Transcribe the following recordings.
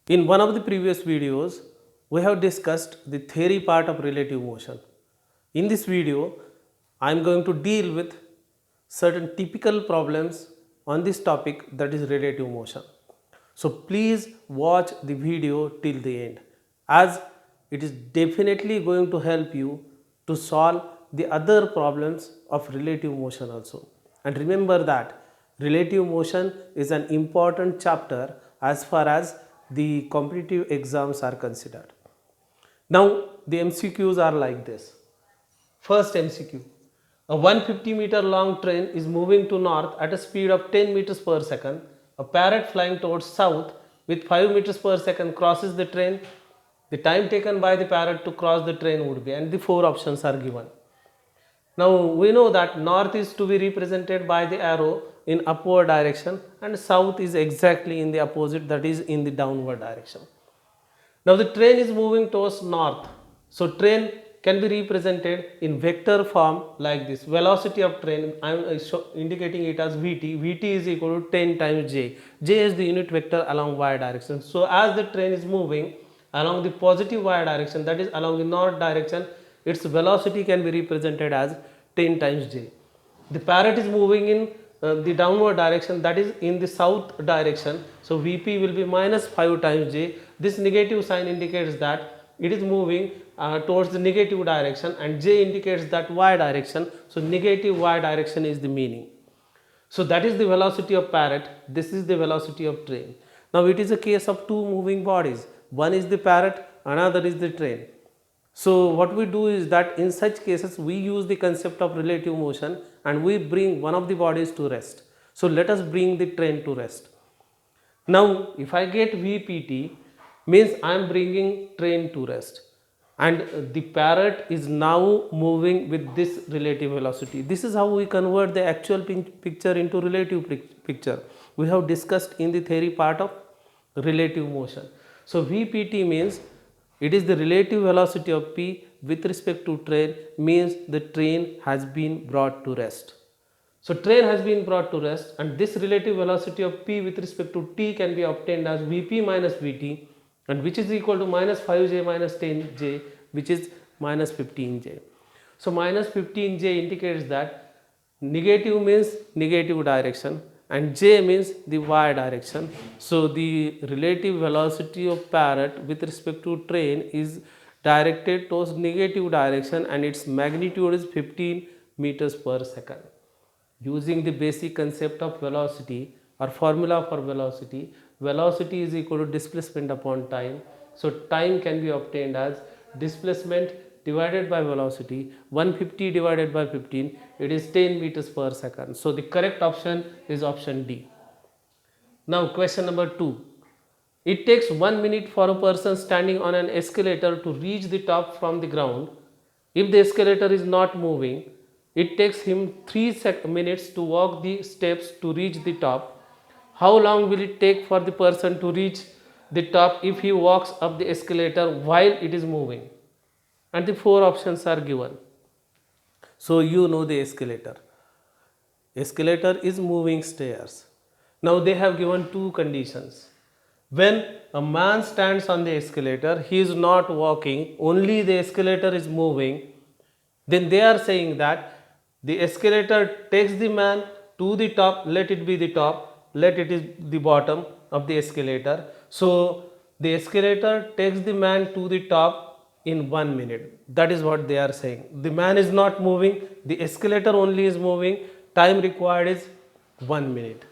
In one of the previous videos, we have discussed the theory part of relative motion. In this video, I am going to deal with certain typical problems on this topic, that is relative motion. So please watch the video till the end, as it is definitely going to help you to solve the other problems of relative motion also. And remember that relative motion is an important chapter as far as the competitive exams are considered. Now the MCQs are like this. First MCQ. A 150-meter long train is moving to north at a speed of 10 meters per second. A parrot flying towards south with 5 meters per second crosses the train. The time taken by the parrot to cross the train would be, and the four options are given. Now we know that north is to be represented by the arrow in upward direction and south is exactly in the opposite, that is in the downward direction. Now the train is moving towards north. So train can be represented in vector form like this. Velocity of train, I am indicating it as Vt. Vt is equal to 10 times j. J is the unit vector along y direction. So as the train is moving along the positive y direction, that is along the north direction, its velocity can be represented as 10 times j. The parrot is moving in the downward direction, that is in the south direction. So Vp will be minus 5 times j. This negative sign indicates that it is moving towards the negative direction, and j indicates that y direction. So negative y direction is the meaning. So that is the velocity of parrot. This is the velocity of train. Now it is a case of two moving bodies. One is the parrot, another is the train. So what we do is that in such cases we use the concept of relative motion and we bring one of the bodies to rest. So let us bring the train to rest. Now if I get VPT, means I am bringing train to rest, and the parrot is now moving with this relative velocity. This is how we convert the actual picture into relative picture. We have discussed in the theory part of relative motion. So VPT means it is the relative velocity of P with respect to train, means the train has been brought to rest. So train has been brought to rest, and this relative velocity of P with respect to T can be obtained as Vp minus Vt, and which is equal to minus 5j minus 10j, which is minus 15j. So minus 15j indicates that negative means negative direction and j means the y direction. So the relative velocity of parrot with respect to train is directed towards negative direction and its magnitude is 15 meters per second. Using the basic concept of velocity or formula for velocity, velocity is equal to displacement upon time. So time can be obtained as displacement divided by velocity. 150 divided by 15, it is 10 meters per second. So the correct option is option D. Now question number 2. It takes 1 minute for a person standing on an escalator to reach the top from the ground. If the escalator is not moving, it takes him 3 minutes to walk the steps to reach the top. How long will it take for the person to reach the top if he walks up the escalator while it is moving? And the four options are given. So you know the escalator. Escalator is moving stairs. Now they have given two conditions. When a man stands on the escalator, he is not walking, only the escalator is moving. Then they are saying that the escalator takes the man to the top, let it be the top, let it is the bottom of the escalator. So the escalator takes the man to the top in 1 minute. That is what they are saying. The man is not moving, the escalator only is moving, time required is 1 minute.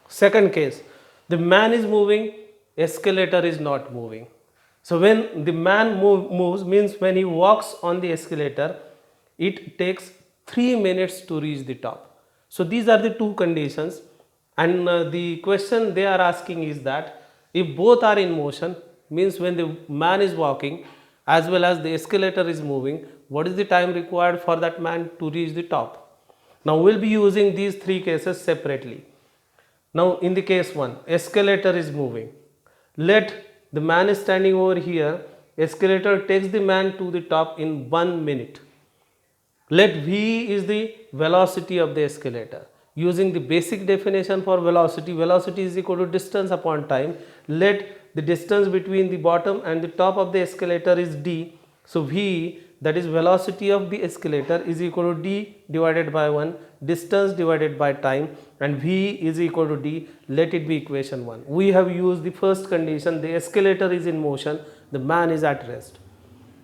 Second case, the man is moving, escalator is not moving. So when the man moves means when he walks on the escalator, it takes 3 minutes to reach the top. So these are the two conditions, and the question they are asking is that if both are in motion, means when the man is walking as well as the escalator is moving, what is the time required for that man to reach the top? Now we will be using these three cases separately. Now in the case 1, escalator is moving. Let the man is standing over here, escalator takes the man to the top in 1 minute. Let V is the velocity of the escalator. Using the basic definition for velocity, velocity is equal to distance upon time. Let the distance between the bottom and the top of the escalator is d. So v, that is velocity of the escalator, is equal to d divided by 1, distance divided by time, and v is equal to d. Let it be equation 1. We have used the first condition, the escalator is in motion, the man is at rest.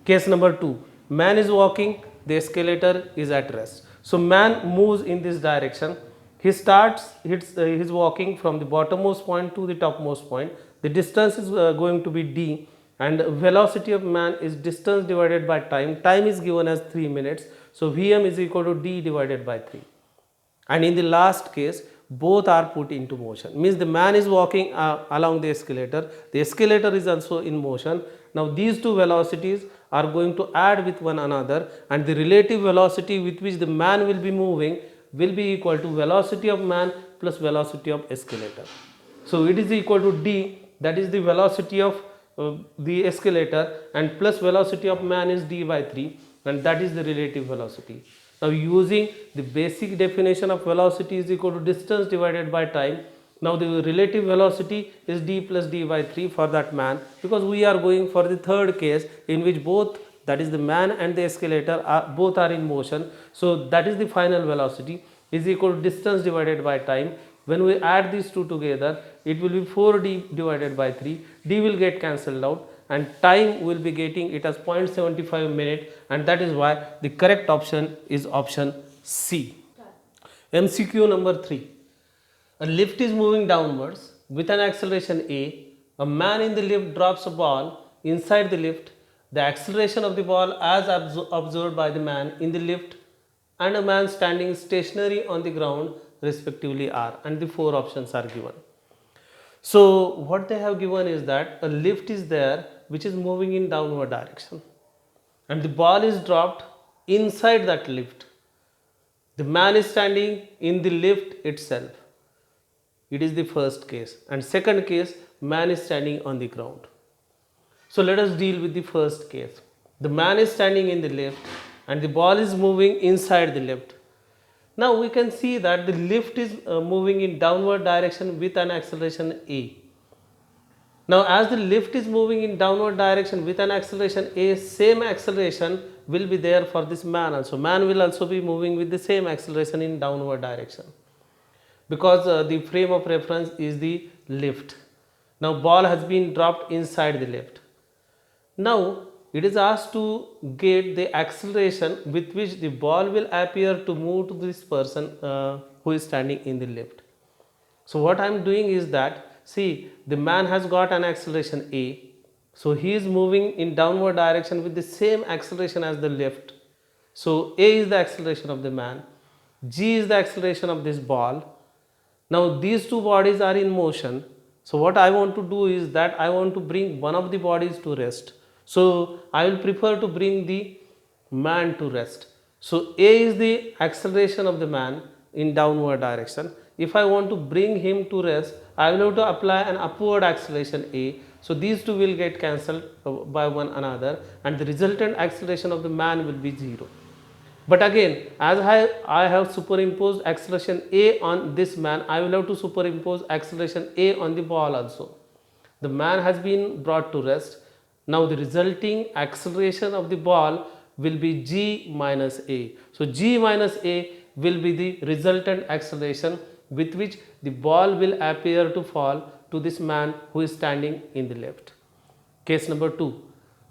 Case number 2, man is walking, the escalator is at rest. So man moves in this direction. He starts his walking from the bottommost point to the topmost point. The distance is going to be d, and velocity of man is distance divided by time. Time is given as 3 minutes. So Vm is equal to d divided by 3. And in the last case, both are put into motion. Means the man is walking along the escalator is also in motion. Now these two velocities are going to add with one another, and the relative velocity with which the man will be moving will be equal to velocity of man plus velocity of escalator. So it is equal to d, that is the velocity of the escalator, and plus velocity of man is d by 3, and that is the relative velocity. Now using the basic definition of velocity is equal to distance divided by time. Now the relative velocity is d plus d by 3 for that man, because we are going for the third case in which both, that is the man and the escalator, both are in motion. So that is the final velocity is equal to distance divided by time. When we add these two together, it will be 4d divided by 3. D will get cancelled out, and time will be getting it as 0.75 minute, and that is why the correct option is option C. MCQ number 3. A lift is moving downwards with an acceleration a. A man in the lift drops a ball inside the lift. The acceleration of the ball as observed by the man in the lift and a man standing stationary on the ground respectively are, and the 4 options are given. So what they have given is that a lift is there which is moving in downward direction, and the ball is dropped inside that lift. The man is standing in the lift itself. It is the first case. And second case, man is standing on the ground. So let us deal with the first case. The man is standing in the lift and the ball is moving inside the lift. Now we can see that the lift is moving in downward direction with an acceleration a. Now as the lift is moving in downward direction with an acceleration a, same acceleration will be there for this man also. Man will also be moving with the same acceleration in downward direction, because the frame of reference is the lift. Now ball has been dropped inside the lift. Now it is asked to get the acceleration with which the ball will appear to move to this person who is standing in the lift. So what I am doing is that, see, the man has got an acceleration a. So he is moving in downward direction with the same acceleration as the lift. So a is the acceleration of the man, g is the acceleration of this ball. Now these two bodies are in motion. So what I want to do is that I want to bring one of the bodies to rest. So I will prefer to bring the man to rest. So a is the acceleration of the man in downward direction. If I want to bring him to rest, I will have to apply an upward acceleration a. So these two will get cancelled by one another, and the resultant acceleration of the man will be 0. But again, as I have superimposed acceleration a on this man, I will have to superimpose acceleration a on the ball also. The man has been brought to rest. Now the resulting acceleration of the ball will be g minus a. So g minus a will be the resultant acceleration with which the ball will appear to fall to this man who is standing in the lift. Case number 2.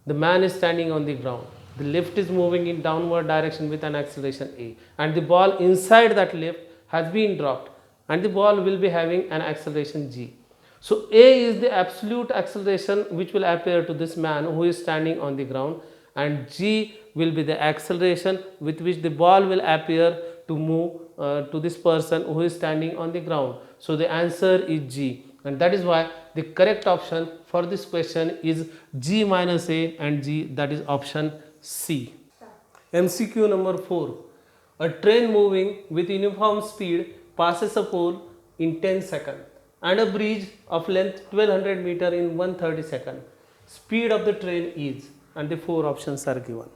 The man is standing on the ground. The lift is moving in downward direction with an acceleration a, and the ball inside that lift has been dropped, and the ball will be having an acceleration g. So a is the absolute acceleration which will appear to this man who is standing on the ground, and g will be the acceleration with which the ball will appear to move to this person who is standing on the ground. So the answer is g, and that is why the correct option for this question is g minus a and g, that is option C. MCQ number 4. A train moving with uniform speed passes a pole in 10 seconds and a bridge of length 1200 meter in 130 seconds. Speed of the train is, and the 4 options are given.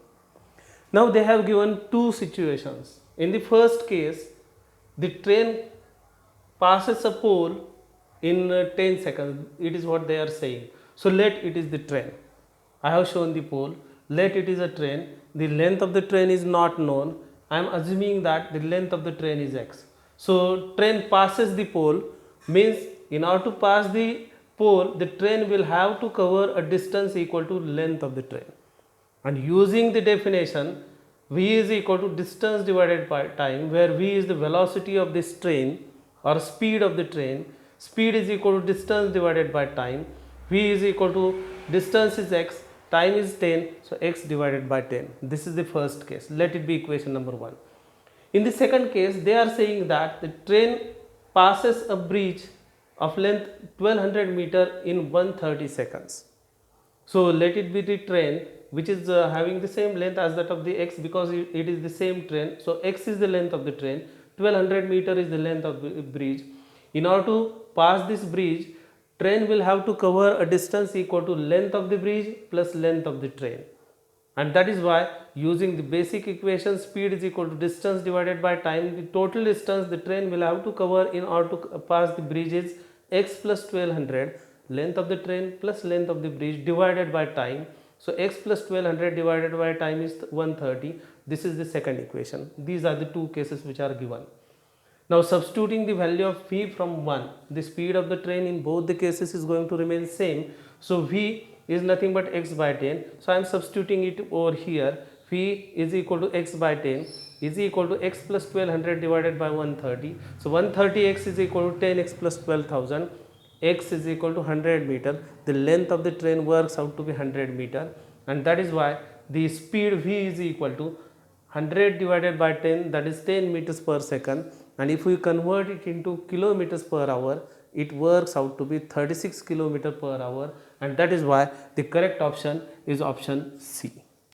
Now they have given 2 situations. In the first case, the train passes a pole in 10 seconds. It is what they are saying. So let it is the train. I have shown the pole. Let it is a train. The length of the train is not known. I am assuming that the length of the train is x. So train passes the pole, means in order to pass the pole, the train will have to cover a distance equal to length of the train. And using the definition, v is equal to distance divided by time, where v is the velocity of this train or speed of the train. Speed is equal to distance divided by time. V is equal to distance is x, time is 10, so x divided by 10. This is the first case. Let it be equation number 1. In the second case, they are saying that the train passes a bridge of length 1200 meter in 130 seconds. So let it be the train which is having the same length as that of the x, because it is the same train. So x is the length of the train, 1200 meter is the length of the bridge. In order to pass this bridge, train will have to cover a distance equal to length of the bridge plus length of the train. And that is why, using the basic equation, speed is equal to distance divided by time, the total distance the train will have to cover in order to pass the bridge is x plus 1200, length of the train plus length of the bridge divided by time. So x plus 1200 divided by time is 130. This is the second equation. These are the two cases which are given. Now substituting the value of v from 1, the speed of the train in both the cases is going to remain same. So v is nothing but x by 10. So I am substituting it over here. V is equal to x by 10 is equal to x plus 1200 divided by 130. So 130x is equal to 10x plus 12,000. X is equal to 100 meter. The length of the train works out to be 100 meter, and that is why the speed v is equal to 100 divided by 10, that is 10 meters per second, and if we convert it into kilometers per hour, it works out to be 36 kilometer per hour, and that is why the correct option is option C.